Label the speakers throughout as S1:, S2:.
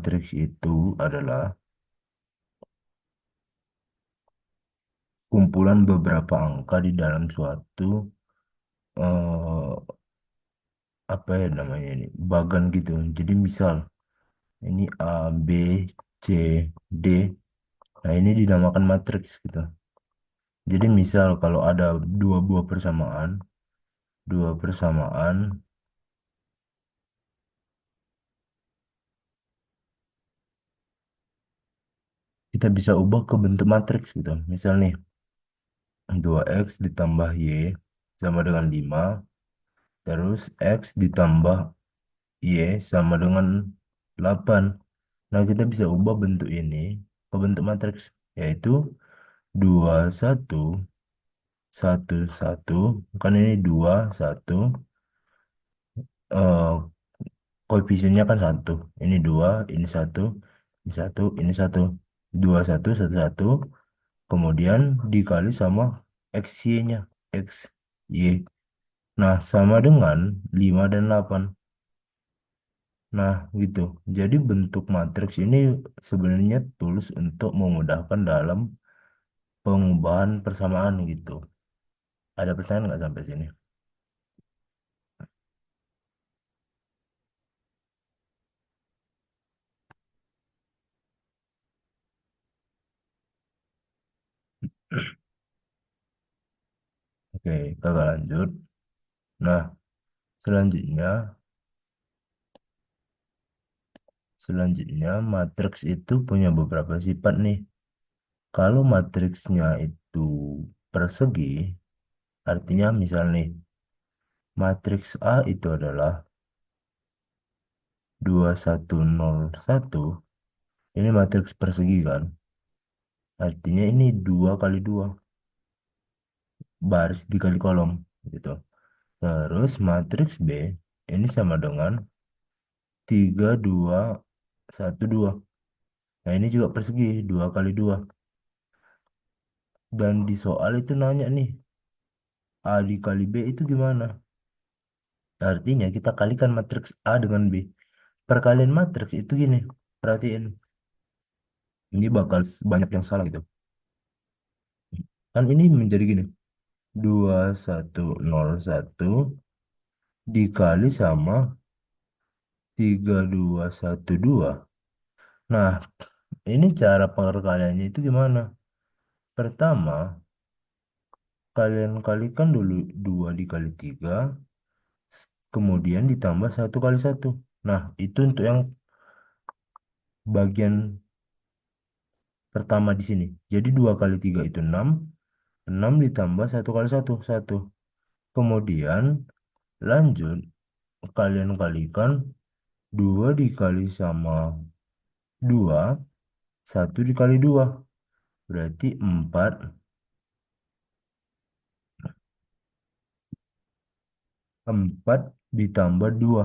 S1: matriks itu adalah kumpulan beberapa angka di dalam suatu eh, apa ya namanya ini bagan gitu. Jadi misal ini A, B, C, D. Nah ini dinamakan matriks gitu. Jadi misal kalau ada dua buah persamaan, dua persamaan kita bisa ubah ke bentuk matriks gitu. Misal nih 2x ditambah y sama dengan 5, terus x ditambah y sama dengan 8. Nah, kita bisa ubah bentuk ini ke bentuk matriks, yaitu 2 1 1 1. Kan ini 2 1, eh, koefisiennya kan 1. Ini 2, ini 1, ini 1, ini 1. 2 1 1 1. Kemudian dikali sama XY-nya, XY. Nah, sama dengan 5 dan 8. Nah, gitu. Jadi bentuk matriks ini sebenarnya tulus untuk memudahkan dalam pengubahan persamaan gitu. Ada pertanyaan nggak sampai sini? Oke, kakak lanjut. Nah, selanjutnya, selanjutnya matriks itu punya beberapa sifat nih. Kalau matriksnya itu persegi, artinya misal nih, matriks A itu adalah 2 1 0 1. Ini matriks persegi kan? Artinya ini 2 kali 2 baris dikali kolom gitu. Terus matriks B ini sama dengan 3 2 1 2. Nah ini juga persegi 2 kali 2. Dan di soal itu nanya nih, A dikali B itu gimana? Artinya kita kalikan matriks A dengan B. Perkalian matriks itu gini, perhatiin. Ini bakal banyak yang salah gitu. Kan ini menjadi gini, 2 1 0 1 dikali sama 3 2 1 2. Nah, ini cara perkaliannya itu gimana? Pertama, kalian kalikan dulu 2 dikali 3, kemudian ditambah 1 kali 1. Nah, itu untuk yang bagian pertama di sini. Jadi 2 kali 3 itu 6. 6 ditambah 1 kali 1 1. Kemudian lanjut, kalian kalikan 2 dikali sama 2, 1 dikali 2. Berarti 4. 4 ditambah 2.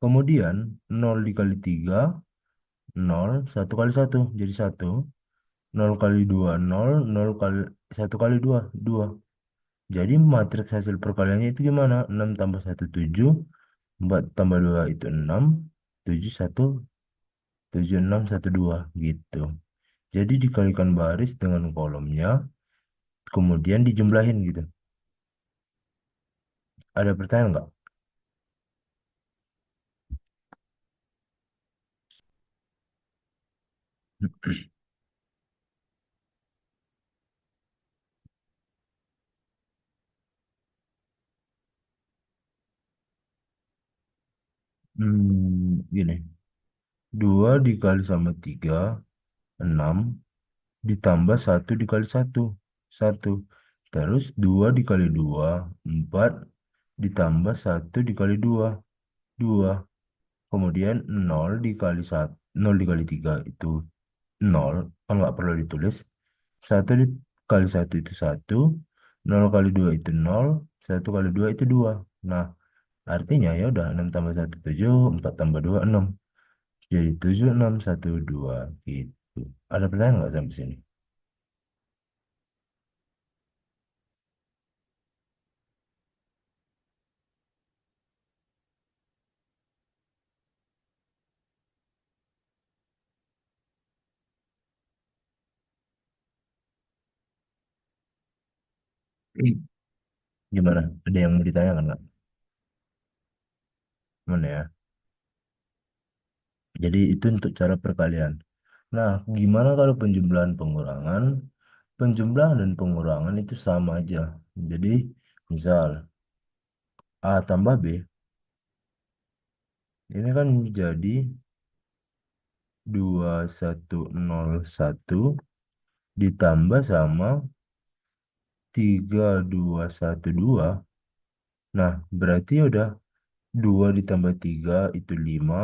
S1: Kemudian 0 dikali 3, 0. 1 kali 1 jadi 1. 0 kali 2 0. 0 kali 1 kali 2 2. Jadi matriks hasil perkaliannya itu gimana? 6 tambah 1 7. 4 tambah 2 itu 6. 7 1 7 6 1 2 gitu. Jadi dikalikan baris dengan kolomnya, kemudian dijumlahin gitu. Ada pertanyaan nggak? Gini. 2 dikali sama 3, 6. Ditambah 1 dikali 1, 1. Terus 2 dikali 2, 4. Ditambah 1 dikali 2, 2. Kemudian 0 dikali 1, 0 dikali 3 itu 0. Kan nggak perlu ditulis. 1 dikali 1 itu 1. 0 kali 2 itu 0. 1 kali 2 itu 2. Nah, artinya ya udah 6 tambah 1 7, 4 tambah 2 6. Jadi 7 6 1 2 gitu. Ada pertanyaan nggak sampai sini? Gimana? Ada yang mau ditanyakan nggak? Mana ya? Jadi itu untuk cara perkalian. Nah, gimana kalau penjumlahan pengurangan? Penjumlahan dan pengurangan itu sama aja. Jadi, misal A tambah B, ini kan jadi 2101 ditambah sama 3212. Nah, berarti udah 2 ditambah 3 itu 5,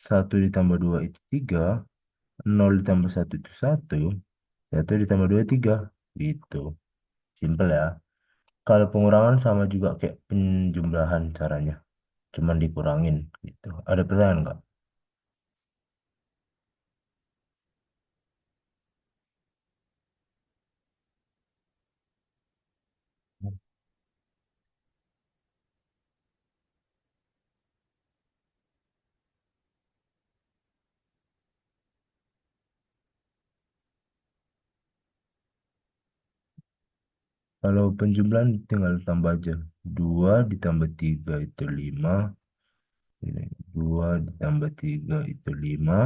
S1: 1 ditambah 2 itu 3, 0 ditambah 1 itu 1 ditambah 2 3. Gitu. Simpel ya. Kalau pengurangan sama juga kayak penjumlahan caranya. Cuman dikurangin gitu. Ada pertanyaan nggak? Kalau penjumlahan tinggal tambah aja. 2 ditambah 3 itu 5. Ini 2 ditambah 3 itu 5.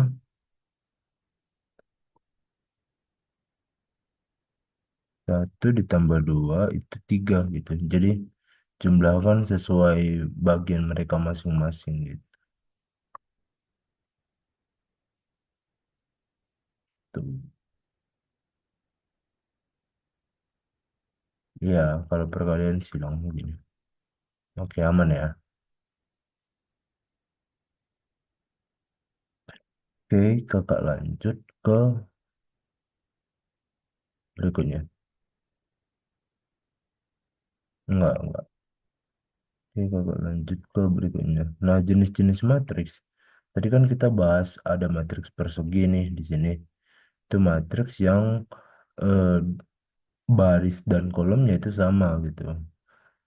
S1: 1 ditambah 2 itu 3 gitu. Jadi jumlahkan sesuai bagian mereka masing-masing gitu. Ya, kalau perkalian silang begini. Oke, aman ya. Oke, kakak lanjut ke berikutnya. Enggak. Oke, kakak lanjut ke berikutnya. Nah, jenis-jenis matriks. Tadi kan kita bahas ada matriks persegi nih di sini. Itu matriks yang eh, baris dan kolomnya itu sama gitu.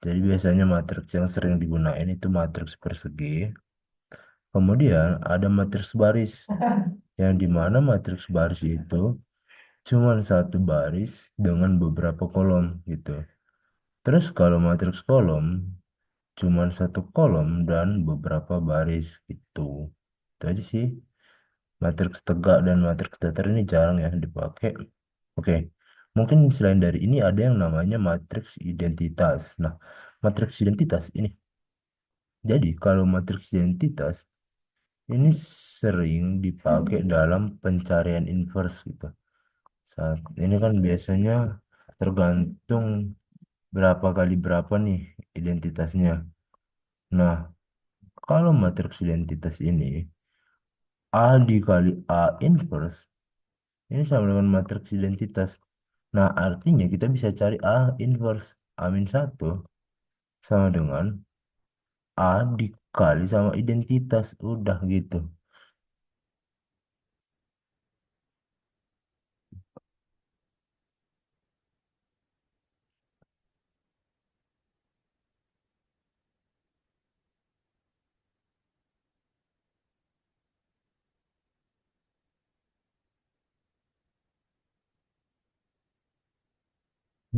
S1: Jadi biasanya matriks yang sering digunain itu matriks persegi. Kemudian ada matriks baris, yang dimana matriks baris itu cuma satu baris dengan beberapa kolom gitu. Terus kalau matriks kolom cuma satu kolom dan beberapa baris gitu. Itu aja sih. Matriks tegak dan matriks datar ini jarang ya dipakai. Oke, mungkin selain dari ini ada yang namanya matriks identitas. Nah, matriks identitas ini. Jadi kalau matriks identitas ini sering dipakai dalam pencarian inverse gitu. Saat ini kan biasanya tergantung berapa kali berapa nih identitasnya. Nah, kalau matriks identitas ini A dikali A inverse ini sama dengan matriks identitas. Nah, artinya kita bisa cari A inverse A min 1 sama dengan A dikali sama identitas. Udah gitu.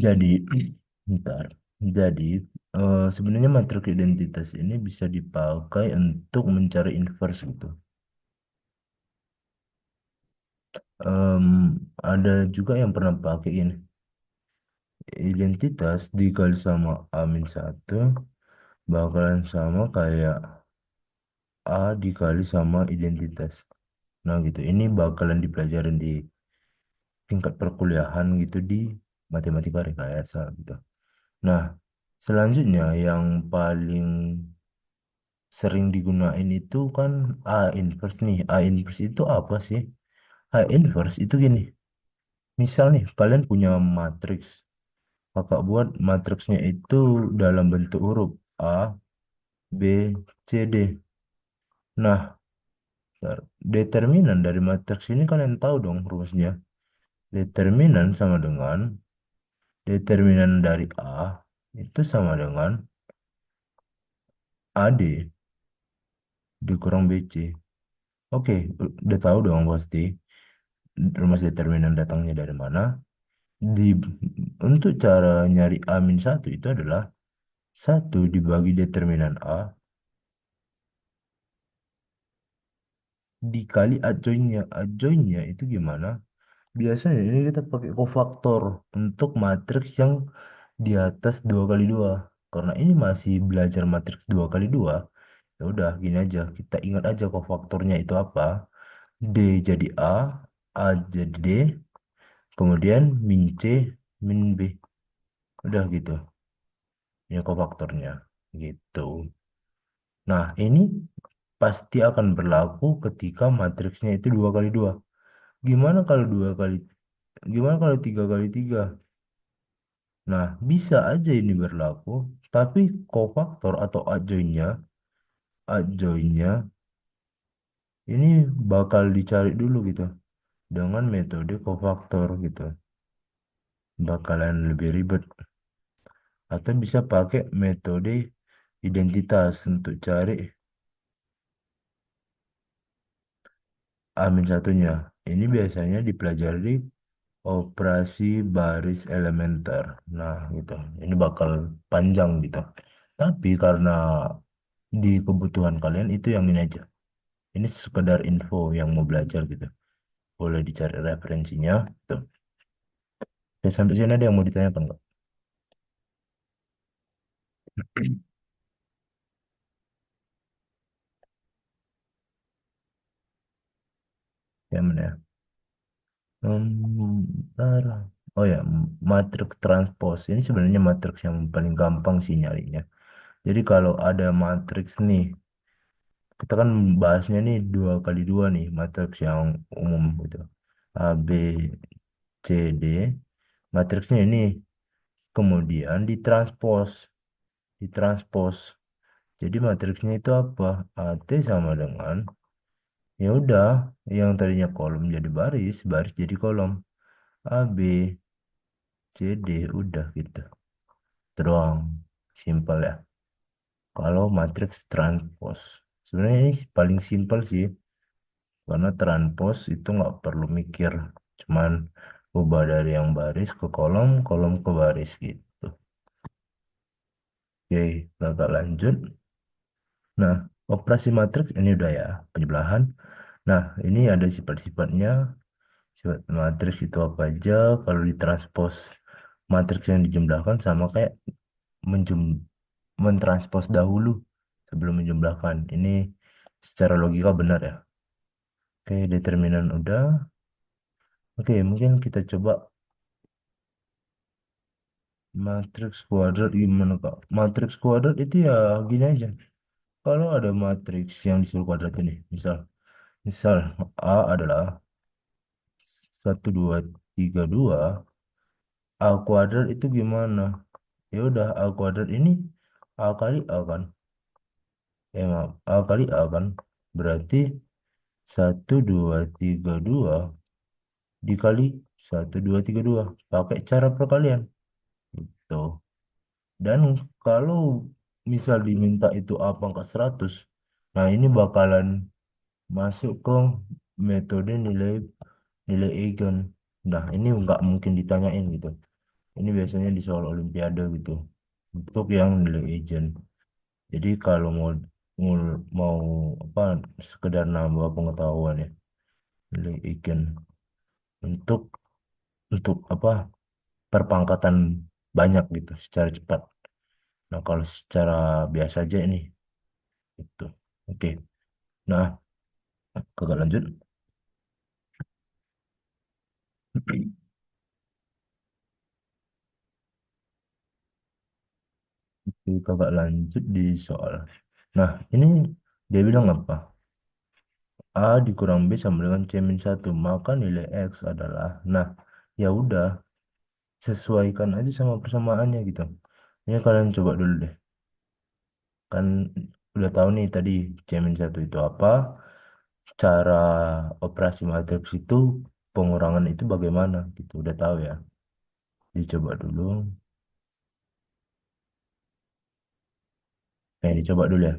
S1: Jadi, ntar. Jadi, sebenarnya matriks identitas ini bisa dipakai untuk mencari inverse gitu. Em, ada juga yang pernah pakai ini. Identitas dikali sama A min 1 bakalan sama kayak A dikali sama identitas. Nah gitu, ini bakalan dipelajarin di tingkat perkuliahan gitu di matematika rekayasa gitu. Nah, selanjutnya yang paling sering digunain itu kan A inverse nih. A inverse itu apa sih? A inverse itu gini. Misal nih, kalian punya matriks. Kakak buat matriksnya itu dalam bentuk huruf A, B, C, D. Nah, determinan dari matriks ini kalian tahu dong rumusnya. Determinan sama dengan determinan dari A itu sama dengan AD dikurang BC. Oke, udah tahu dong pasti rumus determinan datangnya dari mana. Di, untuk cara nyari A-1 itu adalah satu dibagi determinan A dikali adjoinnya. Adjoinnya itu gimana? Biasanya ini kita pakai kofaktor untuk matriks yang di atas 2 kali 2. Karena ini masih belajar matriks 2 kali 2, ya udah gini aja. Kita ingat aja kofaktornya itu apa. D jadi A jadi D, kemudian min C, min B. Udah gitu. Ini kofaktornya. Gitu. Nah, ini pasti akan berlaku ketika matriksnya itu 2 kali 2. Gimana kalau 2 kali, gimana kalau 3 kali 3? Nah, bisa aja ini berlaku, tapi kofaktor atau adjoinnya ini bakal dicari dulu gitu dengan metode kofaktor gitu. Bakalan lebih ribet atau bisa pakai metode identitas untuk cari amin satunya. Ini biasanya dipelajari di operasi baris elementer. Nah, gitu. Ini bakal panjang gitu. Tapi karena di kebutuhan kalian itu yang ini aja. Ini sekedar info yang mau belajar gitu. Boleh dicari referensinya. Tuh. Ya, sampai sini ada yang mau ditanyakan nggak? Ya, mana ya? Bentar. Oh ya, matriks transpose. Ini sebenarnya matriks yang paling gampang sih nyarinya. Jadi kalau ada matriks nih, kita kan bahasnya nih 2 kali 2 nih, matriks yang umum gitu. A, B, C, D. Matriksnya ini kemudian ditranspos. Ditranspos. Jadi matriksnya itu apa? AT sama dengan, ya udah, yang tadinya kolom jadi baris, baris jadi kolom. A, B, C, D, udah gitu. Terus simpel ya. Kalau matriks transpose. Sebenarnya ini paling simpel sih. Karena transpose itu nggak perlu mikir. Cuman ubah dari yang baris ke kolom, kolom ke baris gitu. Oke, kakak lanjut. Nah, operasi matriks ini udah ya, penjelasan. Nah, ini ada sifat-sifatnya. Sifat matriks itu apa aja? Kalau ditranspos matriks yang dijumlahkan sama kayak menjum mentranspos dahulu sebelum menjumlahkan. Ini secara logika benar ya. Oke, determinan udah. Oke, mungkin kita coba matriks kuadrat gimana Kak? Matriks kuadrat itu ya gini aja. Kalau ada matriks yang disuruh kuadrat ini, misal, misal A adalah 1232, A kuadrat itu gimana? Ya udah, A kuadrat ini A kali A kan? Maaf, A kali A kan? Berarti 1232 dikali 1232 pakai cara perkalian. Gitu. Dan kalau misal diminta itu A pangkat 100, nah ini bakalan masuk ke metode nilai nilai eigen. Nah, ini nggak mungkin ditanyain gitu. Ini biasanya di soal olimpiade gitu. Untuk yang nilai eigen. Jadi kalau mau apa sekedar nambah pengetahuan ya, nilai eigen untuk apa perpangkatan banyak gitu secara cepat. Nah, kalau secara biasa aja ini itu. Oke. Nah, kakak lanjut. Oke, kakak lanjut di soal. Nah, ini dia bilang apa? A dikurang B sama dengan C min 1. Maka nilai X adalah, nah, ya udah, sesuaikan aja sama persamaannya gitu. Ini kalian coba dulu deh. Kan udah tahu nih tadi C min 1 itu apa. Cara operasi matriks itu pengurangan itu bagaimana gitu. Udah tahu ya. Dicoba dulu. Dicoba dulu ya.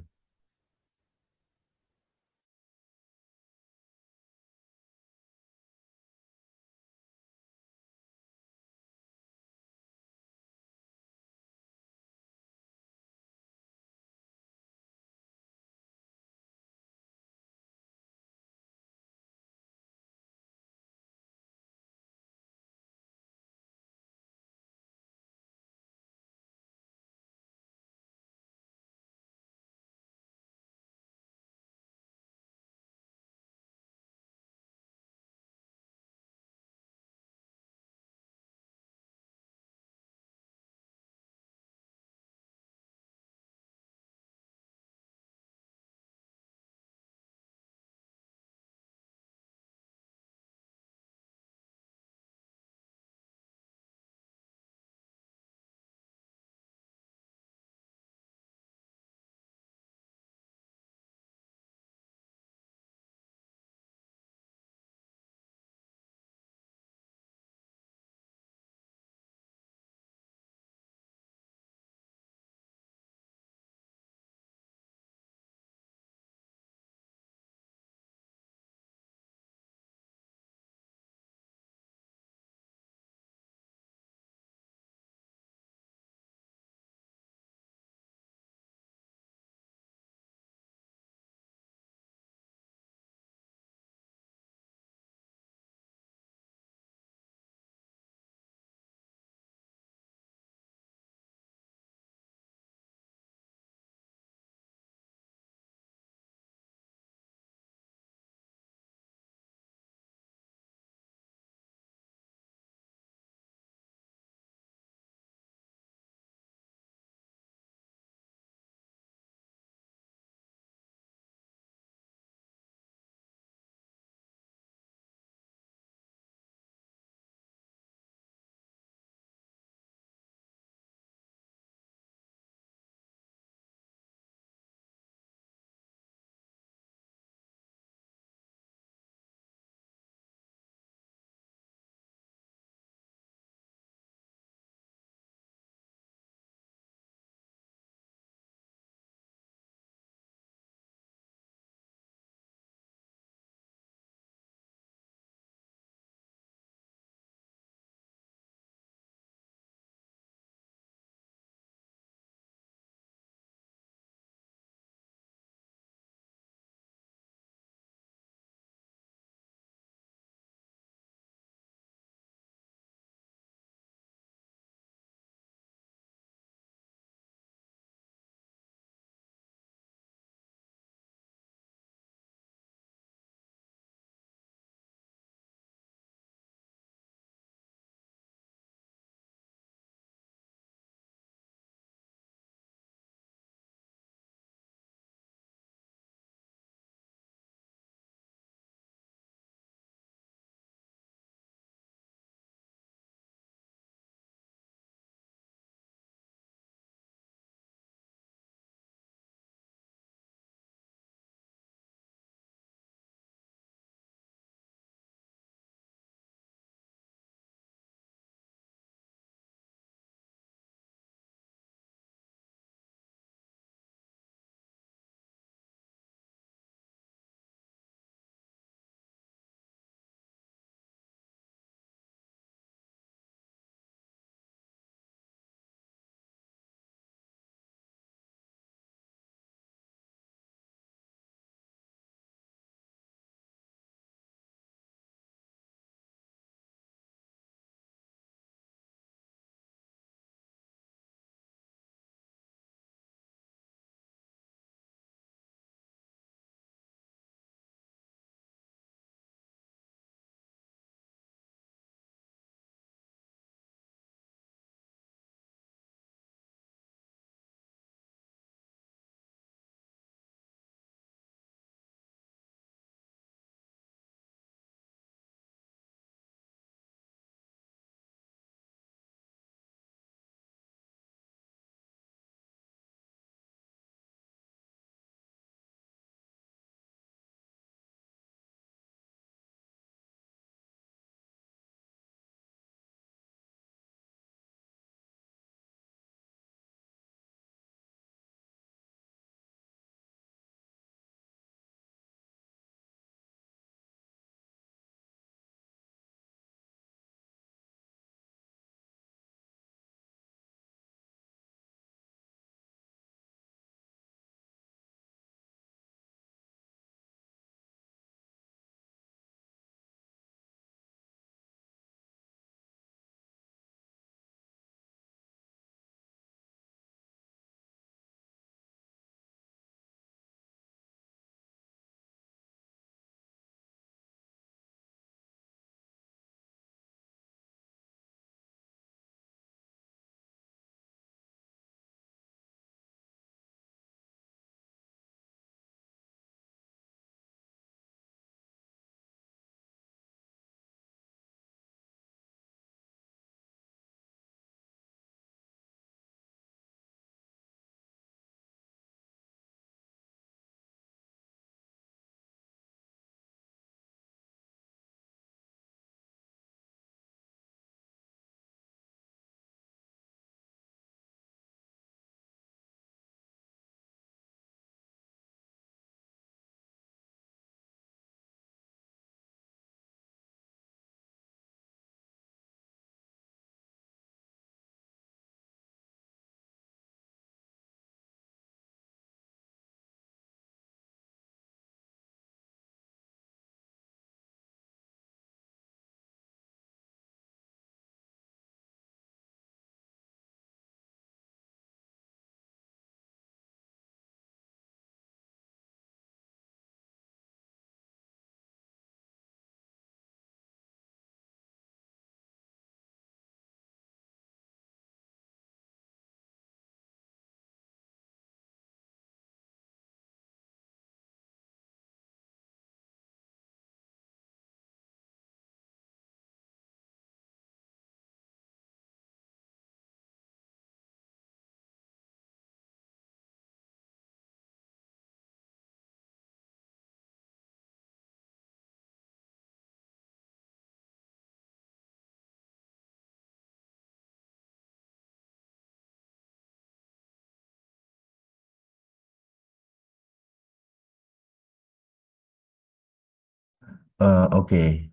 S1: Oke,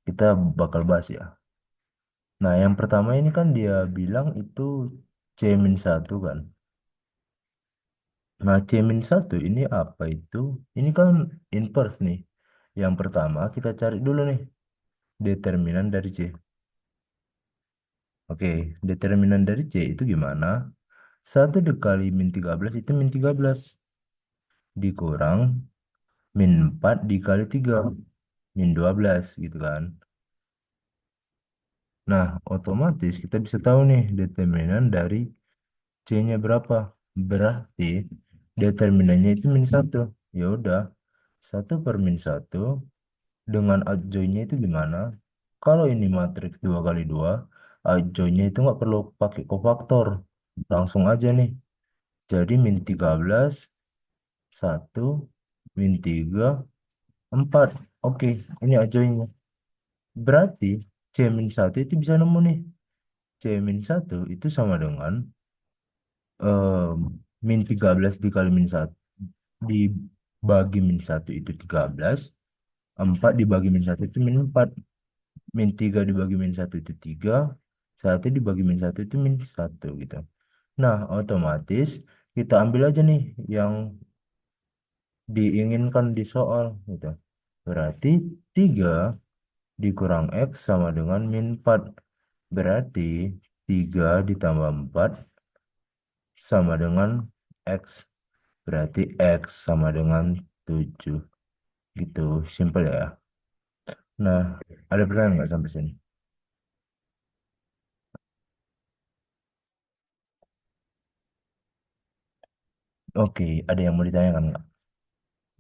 S1: kita bakal bahas ya. Nah, yang pertama ini kan dia bilang itu C-1 kan. Nah, C-1 ini apa itu? Ini kan inverse nih. Yang pertama kita cari dulu nih determinan dari C. Oke, determinan dari C itu gimana? Satu dikali min 13 itu min 13. Dikurang min 4 dikali 3. Min 12 gitu kan. Nah, otomatis kita bisa tahu nih determinan dari C-nya berapa. Berarti determinannya itu min 1. Ya udah, 1/min 1 dengan adjoinnya itu gimana? Kalau ini matriks 2 kali 2, adjoinnya itu nggak perlu pakai kofaktor. Langsung aja nih. Jadi min 13, 1, min 3, 4. Oke, ini adjoinnya. Berarti C-1 itu bisa nemu nih. C-1 itu sama dengan em, min 13 dikali min 1 dibagi min 1 itu 13, 4 dibagi min 1 itu min 4, min 3 dibagi min 1 itu 3, 1 dibagi min 1 itu min 1 gitu. Nah, otomatis kita ambil aja nih yang diinginkan di soal gitu. Berarti 3 dikurang X sama dengan min 4. Berarti 3 ditambah 4 sama dengan X. Berarti X sama dengan 7. Gitu, simple ya. Nah, ada pertanyaan nggak sampai sini? Oke, ada yang mau ditanyakan nggak?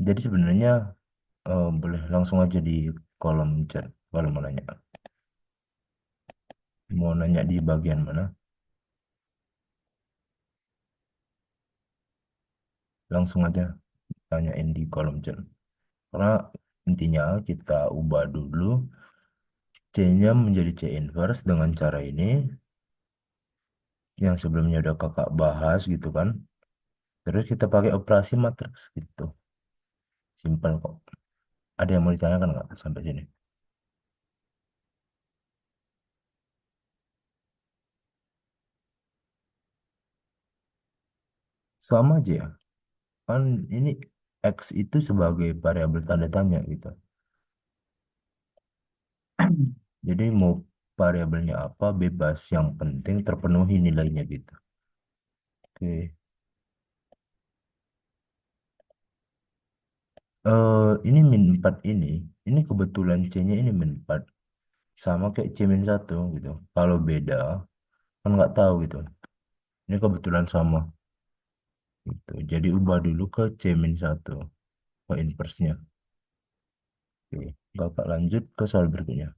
S1: Jadi sebenarnya boleh langsung aja di kolom chat kalau mau nanya. Mau nanya di bagian mana? Langsung aja tanyain di kolom chat. Karena intinya kita ubah dulu C-nya menjadi C inverse dengan cara ini. Yang sebelumnya udah kakak bahas gitu kan. Terus kita pakai operasi matriks gitu. Simpel kok. Ada yang mau ditanyakan nggak sampai sini? Sama aja ya. Kan ini X itu sebagai variabel tanda tanya gitu. Jadi mau variabelnya apa bebas, yang penting terpenuhi nilainya gitu. Oke. Ini min 4 ini kebetulan C-nya ini min 4 sama kayak C-1 gitu. Kalau beda kan nggak tahu gitu. Ini kebetulan sama gitu. Jadi ubah dulu ke C-1 ke inverse-nya. Oke. Bapak lanjut ke soal berikutnya.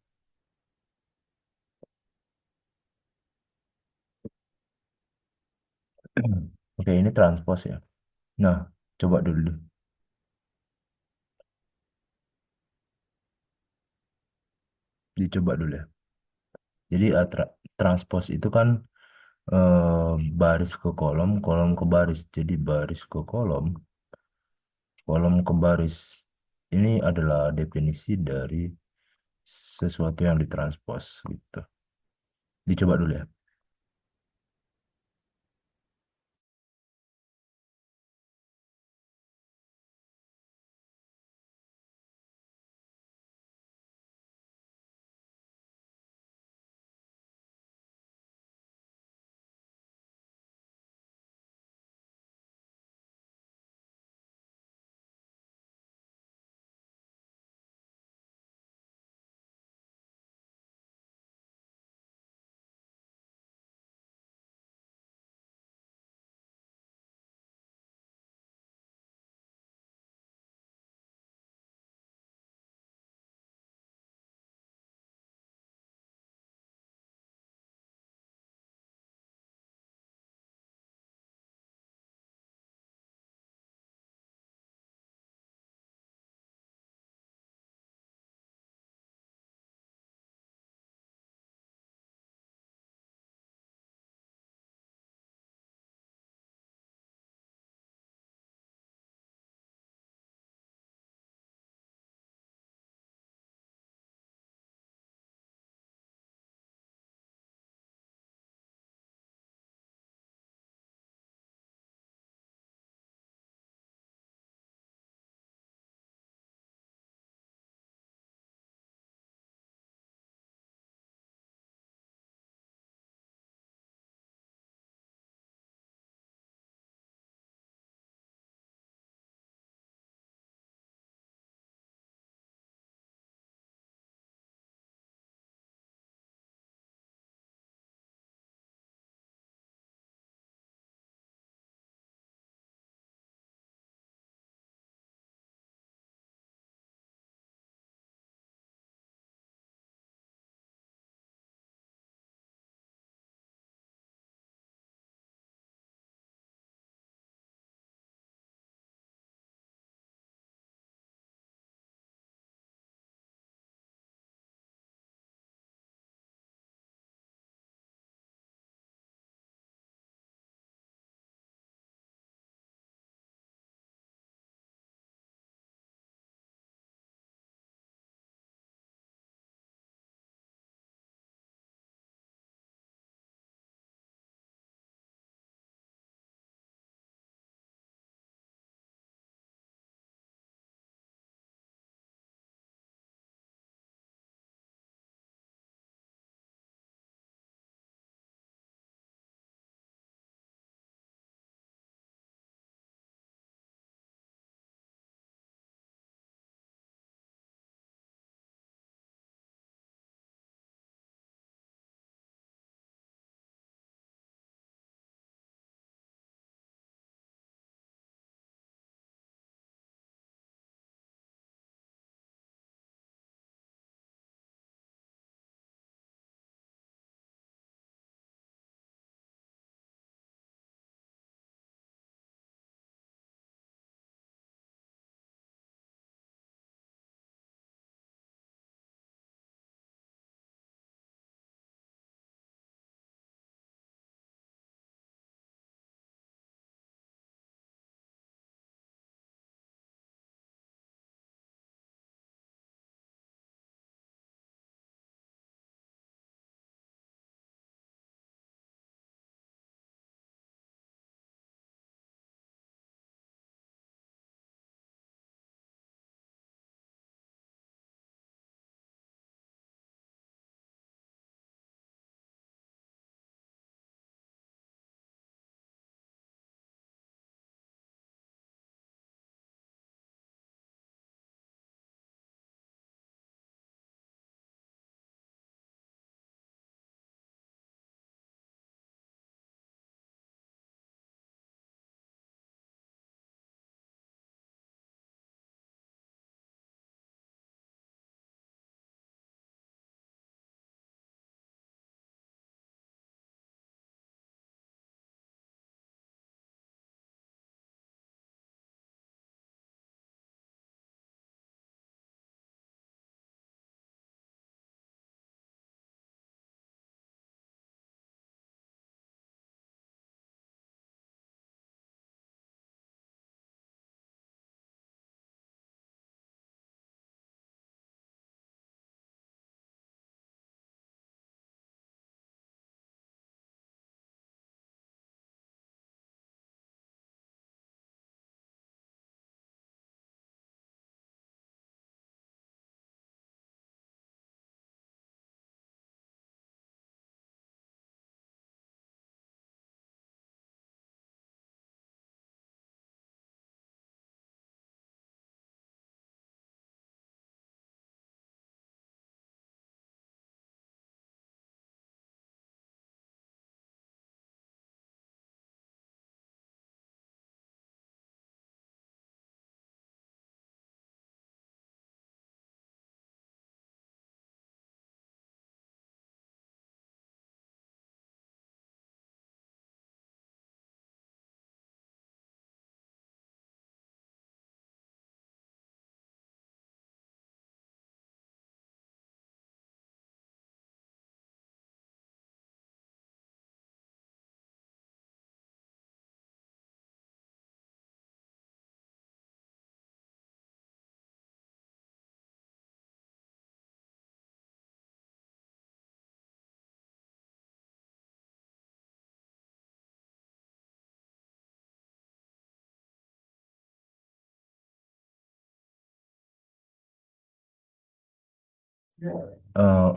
S1: Oke, ini transpose ya. Nah, coba dulu. Dicoba dulu ya. Jadi transpose itu kan baris ke kolom, kolom ke baris. Jadi baris ke kolom, kolom ke baris. Ini adalah definisi dari sesuatu yang ditranspos gitu. Dicoba dulu ya.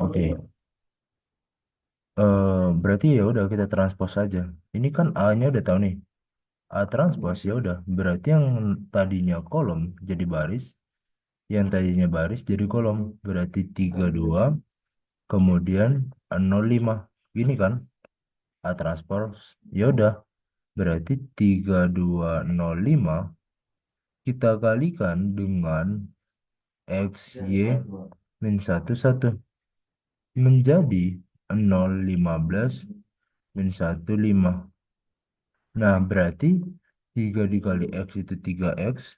S1: Oke. Berarti ya udah kita transpose saja. Ini kan A-nya udah tahu nih. A transpose ya udah. Berarti yang tadinya kolom jadi baris, yang tadinya baris jadi kolom. Berarti 32 kemudian 05. Gini kan? A transpose ya udah. Berarti 3205 kita kalikan dengan X, Y, min 1, 1 menjadi 0,15 min 1, 5. Nah, berarti 3 dikali X itu 3X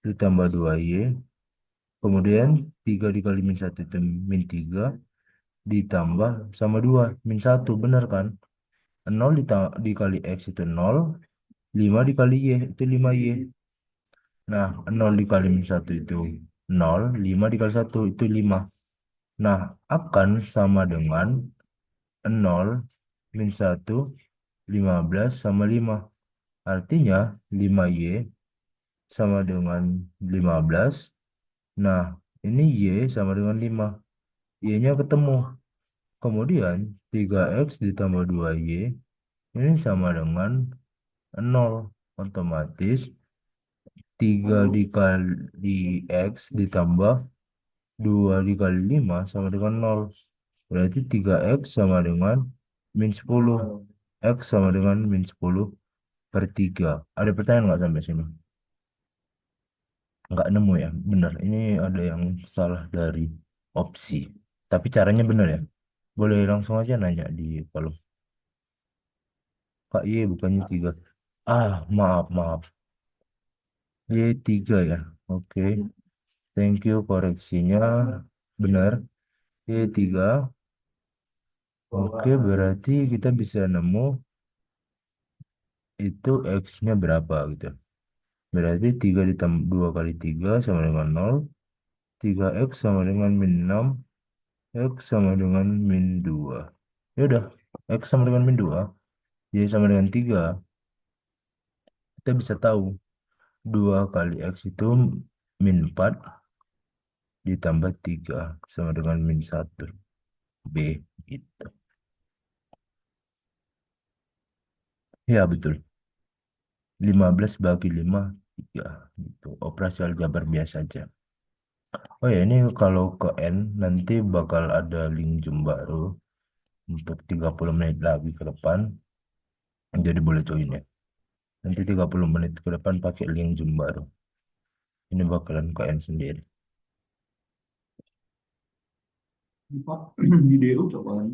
S1: ditambah 2Y. Kemudian 3 dikali min 1 itu min 3 ditambah sama 2 min 1. Benar kan? 0 dikali X itu 0. 5 dikali Y itu 5Y. Nah, 0 dikali min 1 itu 0. 5 dikali 1 itu 5. Nah, akan sama dengan 0 min 1, 15 sama 5. Artinya 5Y sama dengan 15. Nah, ini Y sama dengan 5. Y-nya ketemu. Kemudian 3X ditambah 2Y ini sama dengan 0. Otomatis 3 dikali X ditambah 2 dikali 5 sama dengan 0. Berarti 3X sama dengan min 10. X sama dengan min 10 per 3. Ada pertanyaan nggak sampai sini? Nggak nemu ya? Bener, ini ada yang salah dari opsi. Tapi caranya bener ya? Boleh langsung aja nanya di kolom. Kak Y bukannya 3. Ah, maaf, maaf. Y 3 ya? Oke, thank you koreksinya. Benar, Y 3. Oke, berarti kita bisa nemu itu X-nya berapa gitu. Berarti 3 ditambah 2 kali 3 sama dengan 0. 3X sama dengan min 6. X sama dengan min 2. Ya udah, X sama dengan min 2. Y sama dengan 3. Kita bisa tahu 2 kali X itu min 4 ditambah 3 sama dengan min 1. B gitu. Ya betul. 15 bagi 5 3 gitu. Operasi aljabar biasa aja. Oh ya, ini kalau ke N nanti bakal ada link Zoom baru untuk 30 menit lagi ke depan. Jadi boleh join ya. Nanti 30 menit ke depan pakai link Zoom baru. Ini bakalan ke N sendiri.
S2: Di DU coba.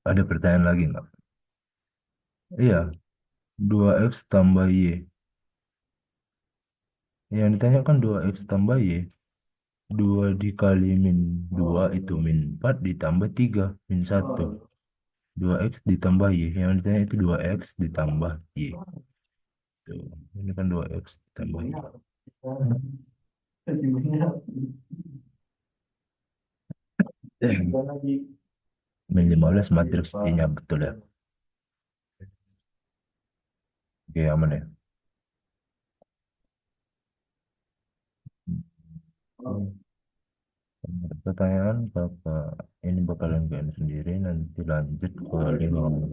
S1: Ada pertanyaan lagi nggak? Iya, 2X tambah Y. Yang ditanyakan 2X tambah Y. 2 dikali min 2 itu min 4 ditambah 3 min 1. 2X ditambah Y. Yang ditanya itu 2X ditambah Y. Tuh. Ini kan 2X ditambah Y. Min 15 matriks Y-nya betul ya. Oke, aman ya. Ada pertanyaan Bapak ini bakalan kalian sendiri nanti lanjut ke 5.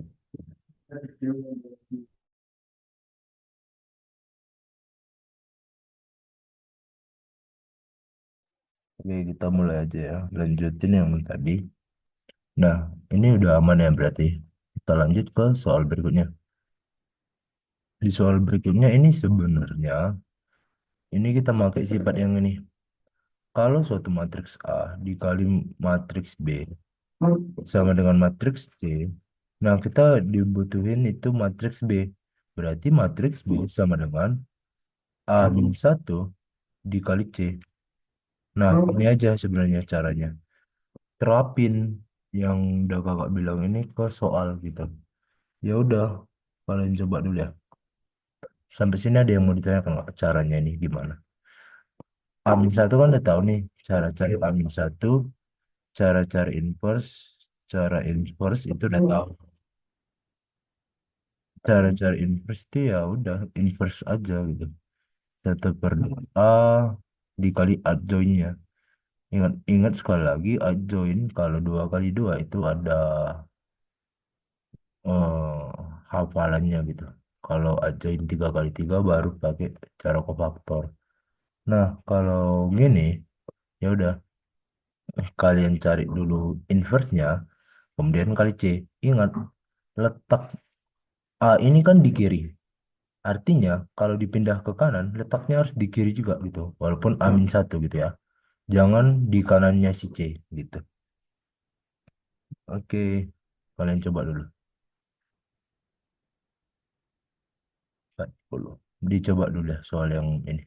S1: Oke, kita mulai aja ya. Lanjutin yang tadi. Nah, ini udah aman ya berarti. Kita lanjut ke soal berikutnya. Di soal berikutnya ini sebenarnya ini kita pakai sifat yang ini. Kalau suatu matriks A dikali matriks B sama dengan matriks C, nah kita dibutuhin itu matriks B. Berarti matriks B sama dengan A-1 dikali C. Nah, ini aja sebenarnya caranya. terapin yang udah kakak bilang ini ke soal gitu. Ya udah, kalian coba dulu ya. Sampai sini ada yang mau ditanyakan nggak? Caranya ini gimana? Amin satu kan udah tahu nih cara cari Amin satu, cara cari inverse, cara inverse itu udah tahu. Cara cari inverse itu ya udah inverse aja gitu. Satu per dua A dikali adjoinnya. Ingat sekali lagi adjoin kalau 2 kali 2 itu ada eh, hafalannya gitu. Kalau adjoin 3 kali 3 baru pakai cara kofaktor. Nah, kalau gini ya udah kalian cari dulu inverse-nya, kemudian kali C. Ingat, letak A ini kan di kiri. Artinya kalau dipindah ke kanan, letaknya harus di kiri juga gitu. Walaupun Amin satu gitu ya. Jangan di kanannya si C gitu. Oke, kalian coba dulu. 40. Dicoba dulu ya soal yang ini.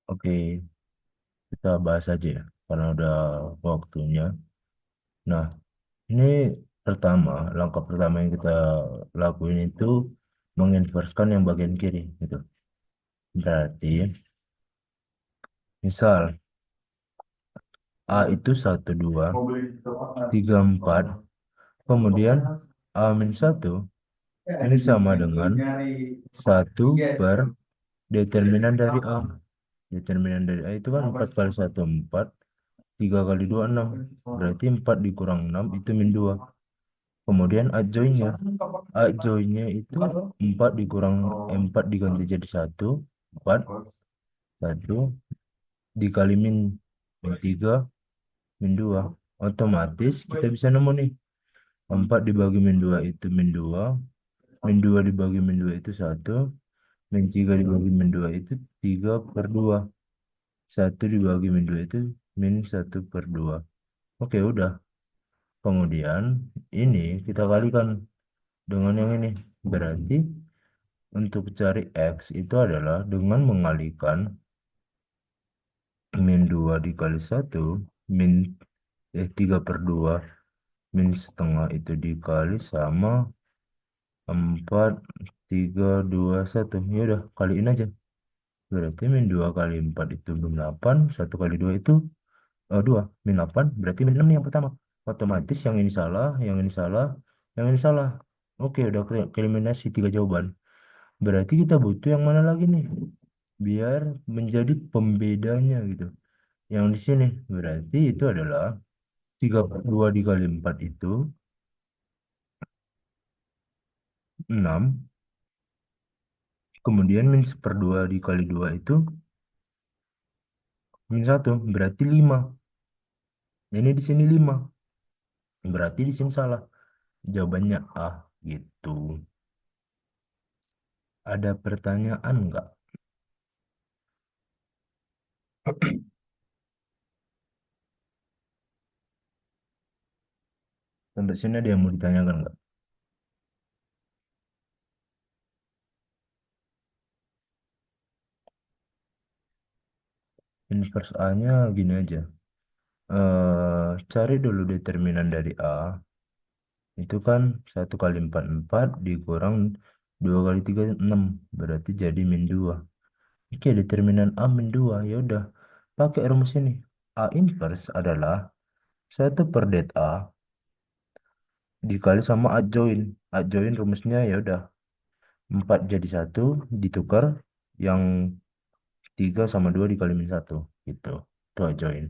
S1: Oke, kita bahas aja ya, karena udah waktunya. Nah, ini pertama, langkah pertama yang kita lakuin itu menginverskan yang bagian kiri, gitu. Berarti, misal A itu 1, 2, 3, 4, kemudian A min 1 ini sama dengan 1 per determinan dari A. Determinan dari A itu kan 4 kali 1 4, 3 kali 2 6. Berarti 4 dikurang 6 itu min 2. Kemudian adjoinnya. Adjoinnya itu 4 dikurang 4 diganti jadi 1, 4, 1 dikali min 3, min 2. Otomatis kita bisa nemu nih. 4 dibagi min 2 itu min 2. Min 2 dibagi min 2 itu 1. Min 3 dibagi min 2 itu 3/2. 1 dibagi min 2 itu min 1/2. Oke, udah. Kemudian ini kita kalikan dengan yang ini. Berarti untuk cari X itu adalah dengan mengalikan min 2 dikali 1, min 3/2, min setengah itu dikali sama 4, 3, 2, 1. Ya udah, kaliin aja. Berarti min 2 kali 4 itu min 8, 1 kali 2 itu 2, min 8, berarti min 6 nih yang pertama. Otomatis yang ini salah, yang ini salah, yang ini salah. Oke, udah eliminasi 3 jawaban. Berarti kita butuh yang mana lagi nih? Biar menjadi pembedanya gitu. Yang di sini berarti itu adalah 3/2 dikali 4 itu 6. Kemudian min 1/2 dikali 2 itu min 1. Berarti 5. Ini di sini 5. Berarti di sini salah. Jawabannya A gitu. Ada pertanyaan nggak? Sampai sini ada yang mau ditanyakan nggak? Inverse A-nya gini aja. Cari dulu determinan dari A. Itu kan 1 kali 4 4 dikurang 2 kali 3 6. Berarti jadi min 2. Oke, determinan A min 2. Ya udah, pakai rumus ini. A inverse adalah 1/det A dikali sama adjoin. Adjoin rumusnya ya udah 4 jadi 1 ditukar, yang 3 sama 2 dikali min 1 gitu. Itu adjoin.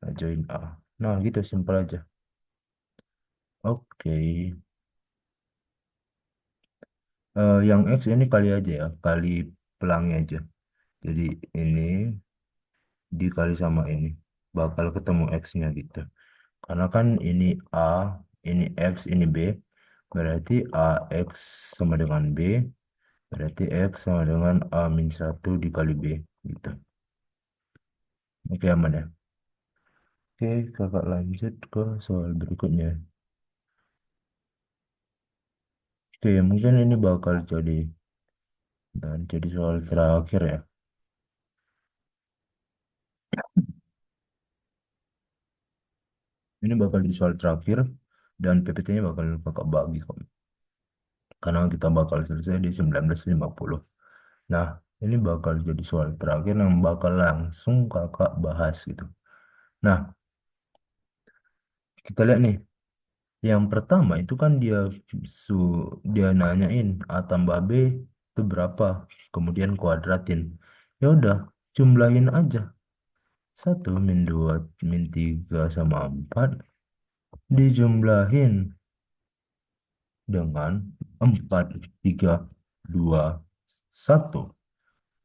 S1: Adjoin A. Nah, gitu simpel aja. Oke. Yang X ini kali aja ya, kali pelangi aja. Jadi ini dikali sama ini. Bakal ketemu X-nya gitu. Karena kan ini A, ini X, ini B. Berarti AX sama dengan B. Berarti X sama dengan A-1 dikali B. Gitu. Oke, aman ya. Oke, kakak lanjut ke soal berikutnya. Oke, mungkin ini bakal jadi soal terakhir ya. Ini bakal jadi soal terakhir dan PPT-nya bakal kakak bagi kok. Karena kita bakal selesai di 19.50. Nah, ini bakal jadi soal terakhir yang bakal langsung kakak bahas gitu. Nah, kita lihat nih. Yang pertama itu kan su dia nanyain A tambah B itu berapa, kemudian kuadratin. Ya udah, jumlahin aja. 1 min 2 min 3 sama 4 dijumlahin dengan 4 3 2 1.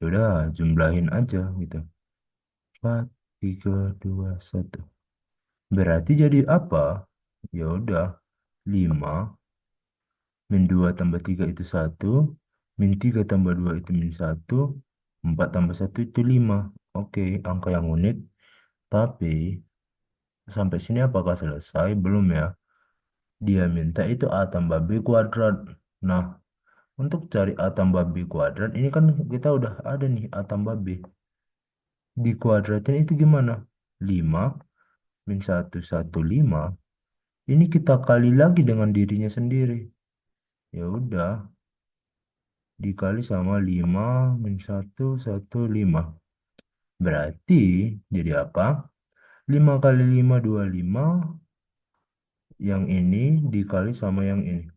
S1: Ya udah, jumlahin aja gitu. 4 3 2 1. Berarti jadi apa? Ya udah, 5 min 2 tambah 3 itu 1, min 3 tambah 2 itu min 1, 4 tambah 1 itu 5. Oke, angka yang unik. Tapi sampai sini apakah selesai? Belum ya. Dia minta itu A tambah B kuadrat. Nah, untuk cari A tambah B kuadrat, ini kan kita udah ada nih A tambah B. Dikuadratin itu gimana? 5 min 1, 1, 5. Ini kita kali lagi dengan dirinya sendiri. Ya udah, dikali sama 5 min 1, 1, 5. Berarti jadi apa? 5 kali 5, 25. Yang ini dikali sama yang ini.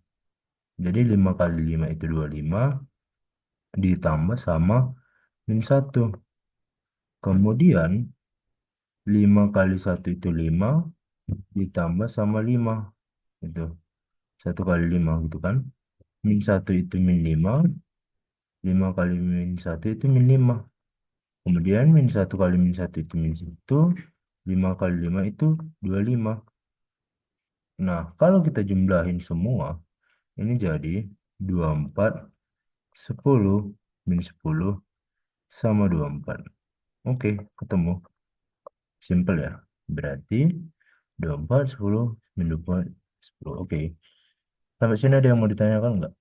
S1: Jadi 5 kali 5 itu 25. Ditambah sama min 1. Kemudian 5 kali 1 itu 5. Ditambah sama 5. Itu 1 kali 5 gitu kan. Min 1 itu min 5. 5 kali min 1 itu min 5. Kemudian min 1 kali min 1 itu min 1. 5 kali 5 itu 25. Nah, kalau kita jumlahin semua, ini jadi 24, 10, min 10 sama 24. Oke, ketemu. Simple ya. Berarti 24, 10, min 24, 10. Oke. Sampai sini ada yang mau ditanyakan nggak?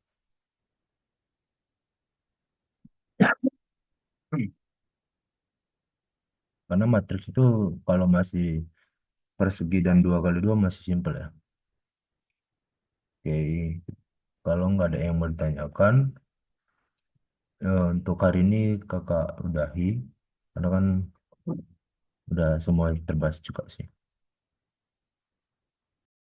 S1: Karena matriks itu kalau masih persegi dan 2 kali 2 masih simple ya. Oke. Kalau nggak ada yang mau ditanyakan, untuk hari ini kakak udahi. Karena kan udah semua terbahas juga sih.